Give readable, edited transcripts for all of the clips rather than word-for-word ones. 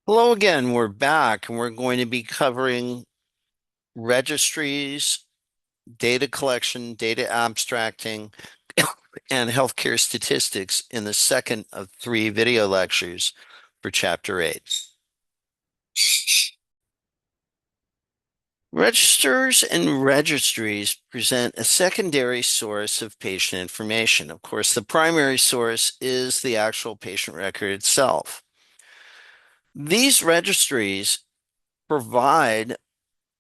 Hello again. We're back and we're going to be covering registries, data collection, data abstracting, and healthcare statistics in the second of three video lectures for Chapter 8. Registers and registries present a secondary source of patient information. Of course, the primary source is the actual patient record itself. These registries provide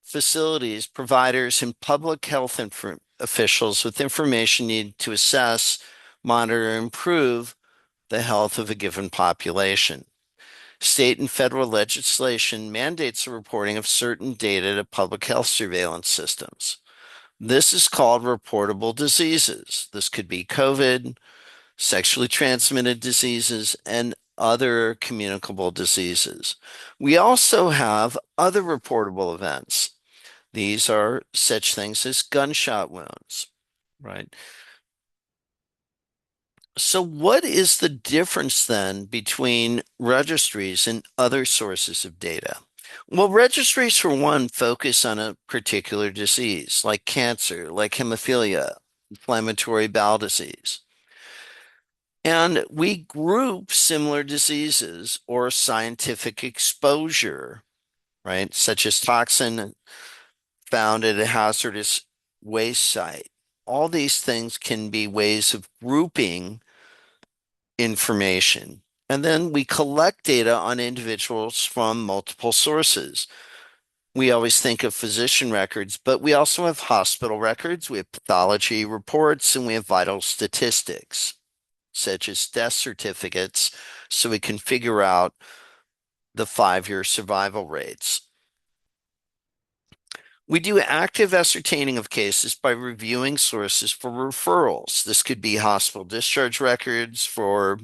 facilities, providers, and public health officials with information needed to assess, monitor, and improve the health of a given population. State and federal legislation mandates the reporting of certain data to public health surveillance systems. This is called reportable diseases. This could be COVID, sexually transmitted diseases, and other communicable diseases. We also have other reportable events. These are such things as gunshot wounds, right? So, what is the difference then between registries and other sources of data? Well, registries, for one, focus on a particular disease like cancer, like hemophilia, inflammatory bowel disease. And we group similar diseases or scientific exposure, right, such as toxin found at a hazardous waste site. All these things can be ways of grouping information. And then we collect data on individuals from multiple sources. We always think of physician records, but we also have hospital records, we have pathology reports, and we have vital statistics, such as death certificates, so we can figure out the 5-year survival rates. We do active ascertaining of cases by reviewing sources for referrals. This could be hospital discharge records for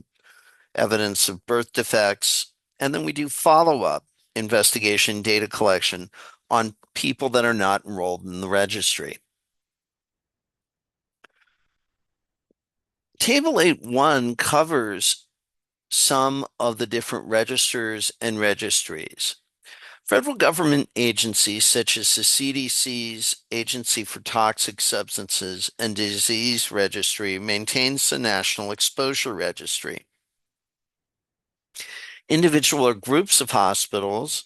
evidence of birth defects. And then we do follow-up investigation data collection on people that are not enrolled in the registry. Table 8.1 covers some of the different registers and registries. Federal government agencies such as the CDC's Agency for Toxic Substances and Disease Registry maintains the National Exposure Registry. Individual or groups of hospitals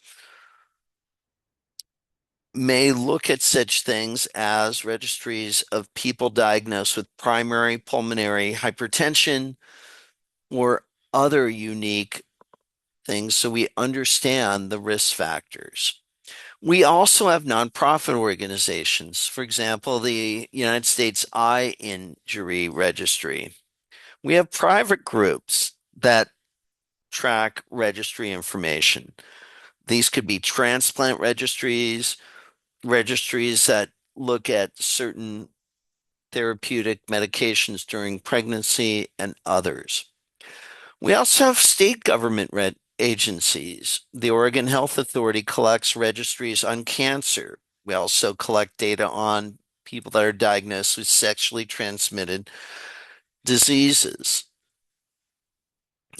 may look at such things as registries of people diagnosed with primary pulmonary hypertension or other unique things so we understand the risk factors. We also have nonprofit organizations, for example, the United States Eye Injury Registry. We have private groups that track registry information. These could be transplant registries, registries that look at certain therapeutic medications during pregnancy, and others. We also have state government agencies. The Oregon Health Authority collects registries on cancer. We also collect data on people that are diagnosed with sexually transmitted diseases.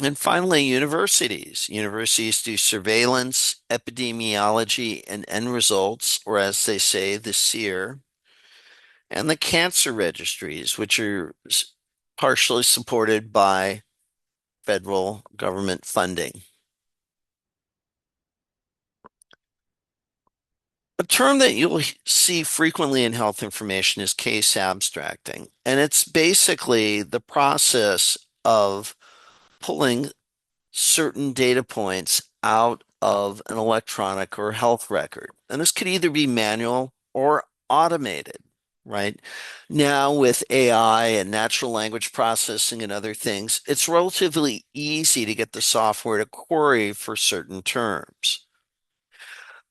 And finally, universities. Universities do surveillance, epidemiology, and end results, or as they say, the SEER, and the cancer registries, which are partially supported by federal government funding. A term that you'll see frequently in health information is case abstracting, and it's basically the process of pulling certain data points out of an electronic or health record. And this could either be manual or automated, right? Now, with AI and natural language processing and other things, it's relatively easy to get the software to query for certain terms.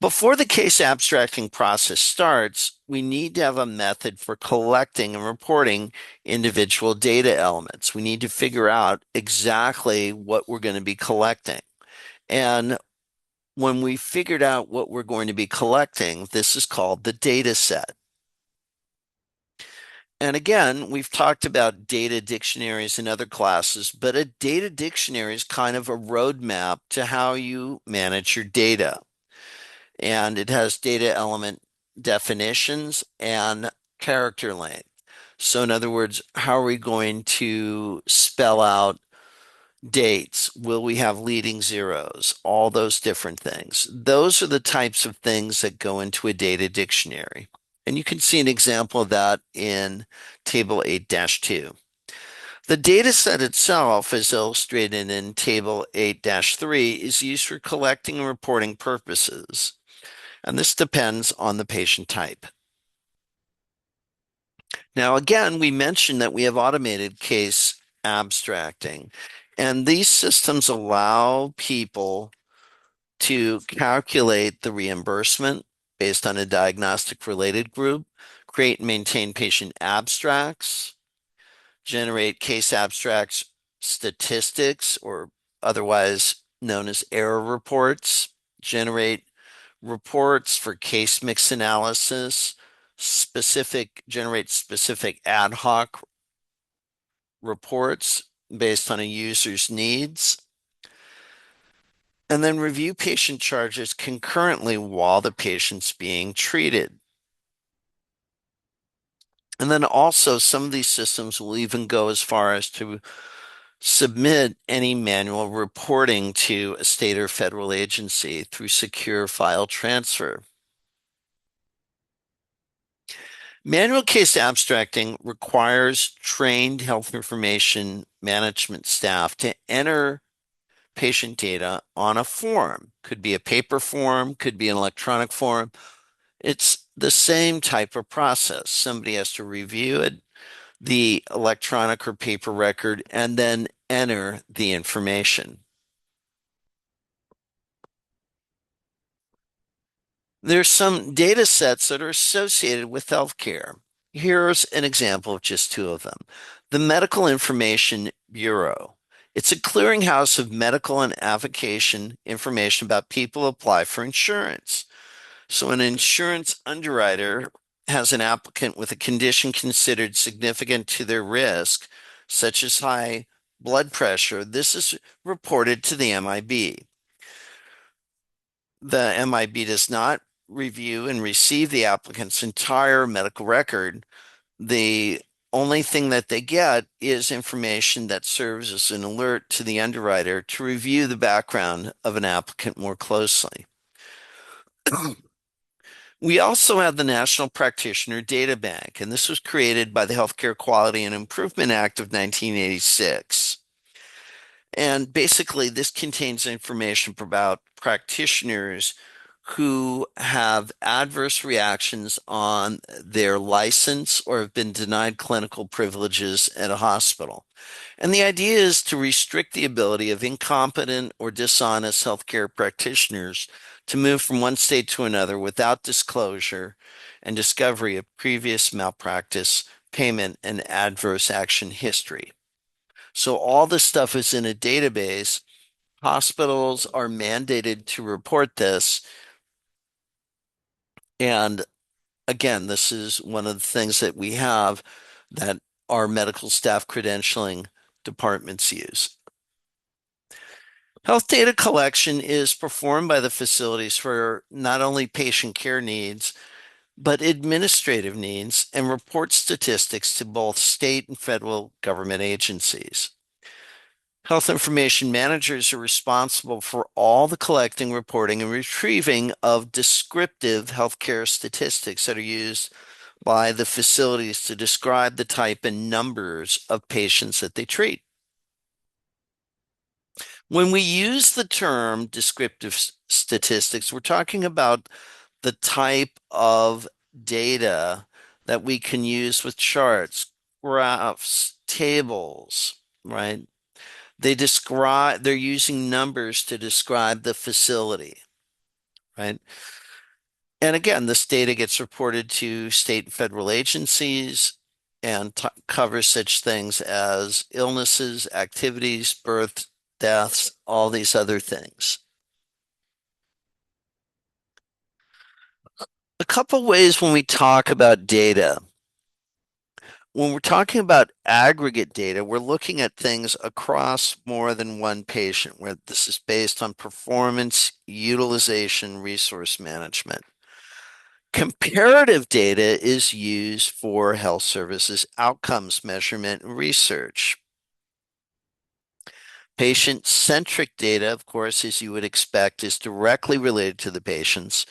Before the case abstracting process starts, we need to have a method for collecting and reporting individual data elements. We need to figure out exactly what we're going to be collecting. And when we figured out what we're going to be collecting, this is called the data set. And again, we've talked about data dictionaries in other classes, but a data dictionary is kind of a roadmap to how you manage your data. And it has data element definitions and character length. So, in other words, how are we going to spell out dates? Will we have leading zeros? All those different things. Those are the types of things that go into a data dictionary. And you can see an example of that in Table 8-2. The data set itself, as illustrated in Table 8-3, is used for collecting and reporting purposes. And this depends on the patient type. Now, again, we mentioned that we have automated case abstracting, and these systems allow people to calculate the reimbursement based on a diagnostic related group, create and maintain patient abstracts, generate case abstracts statistics, or otherwise known as error reports, generate reports for case mix analysis, generate specific ad hoc reports based on a user's needs, and then review patient charges concurrently while the patient's being treated. And then also, some of these systems will even go as far as to submit any manual reporting to a state or federal agency through secure file transfer. Manual case abstracting requires trained health information management staff to enter patient data on a form. Could be a paper form, could be an electronic form. It's the same type of process. Somebody has to review it, the electronic or paper record, and then enter the information. There's some data sets that are associated with healthcare. Here's an example of just two of them. The Medical Information Bureau. It's a clearinghouse of medical and avocation information about people who apply for insurance. So an insurance underwriter has an applicant with a condition considered significant to their risk, such as high blood pressure. This is reported to the MIB. The MIB does not review and receive the applicant's entire medical record. The only thing that they get is information that serves as an alert to the underwriter to review the background of an applicant more closely. We also have the National Practitioner Data Bank, and this was created by the Healthcare Quality and Improvement Act of 1986. And basically, this contains information about practitioners who have adverse reactions on their license or have been denied clinical privileges at a hospital. And the idea is to restrict the ability of incompetent or dishonest healthcare practitioners to move from one state to another without disclosure and discovery of previous malpractice, payment, and adverse action history. So all this stuff is in a database. Hospitals are mandated to report this. And again, this is one of the things that we have that our medical staff credentialing departments use. Health data collection is performed by the facilities for not only patient care needs, but administrative needs and reports statistics to both state and federal government agencies. Health information managers are responsible for all the collecting, reporting, and retrieving of descriptive healthcare statistics that are used by the facilities to describe the type and numbers of patients that they treat. When we use the term descriptive statistics, we're talking about the type of data that we can use with charts, graphs, tables, right? They're using numbers to describe the facility, right? And again, this data gets reported to state and federal agencies and covers such things as illnesses, activities, births, deaths, all these other things. A couple ways when we talk about data. when we're talking about aggregate data, we're looking at things across more than one patient, where this is based on performance, utilization, resource management. Comparative data is used for health services outcomes measurement and research. Patient-centric data, of course, as you would expect, is directly related to the patients.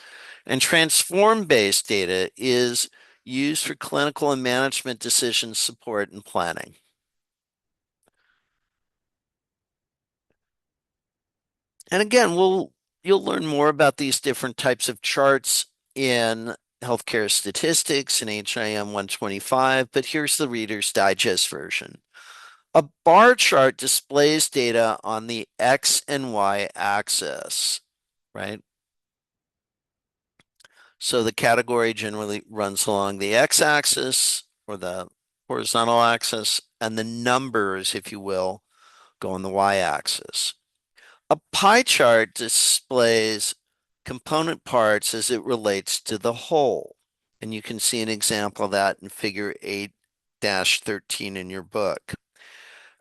And transform-based data is used for clinical and management decision support and planning. And again, you'll learn more about these different types of charts in healthcare statistics in HIM 125, but here's the Reader's Digest version. A bar chart displays data on the X and Y axis, right? So the category generally runs along the X axis or the horizontal axis, and the numbers, if you will, go on the Y axis. A pie chart displays component parts as it relates to the whole. And you can see an example of that in figure 8-13 in your book.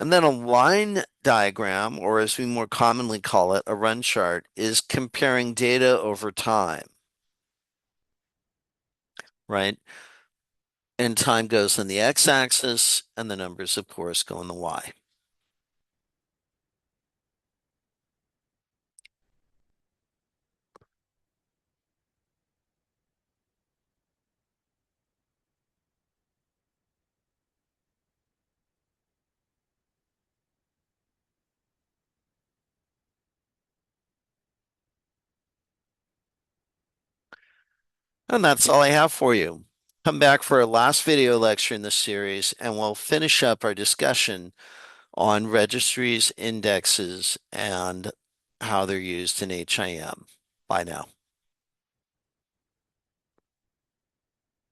And then a line diagram, or as we more commonly call it, a run chart, is comparing data over time, right? And time goes on the x-axis, and the numbers, of course, go on the y. And that's all I have for you. Come back for our last video lecture in this series, and we'll finish up our discussion on registries, indexes, and how they're used in HIM. Bye now.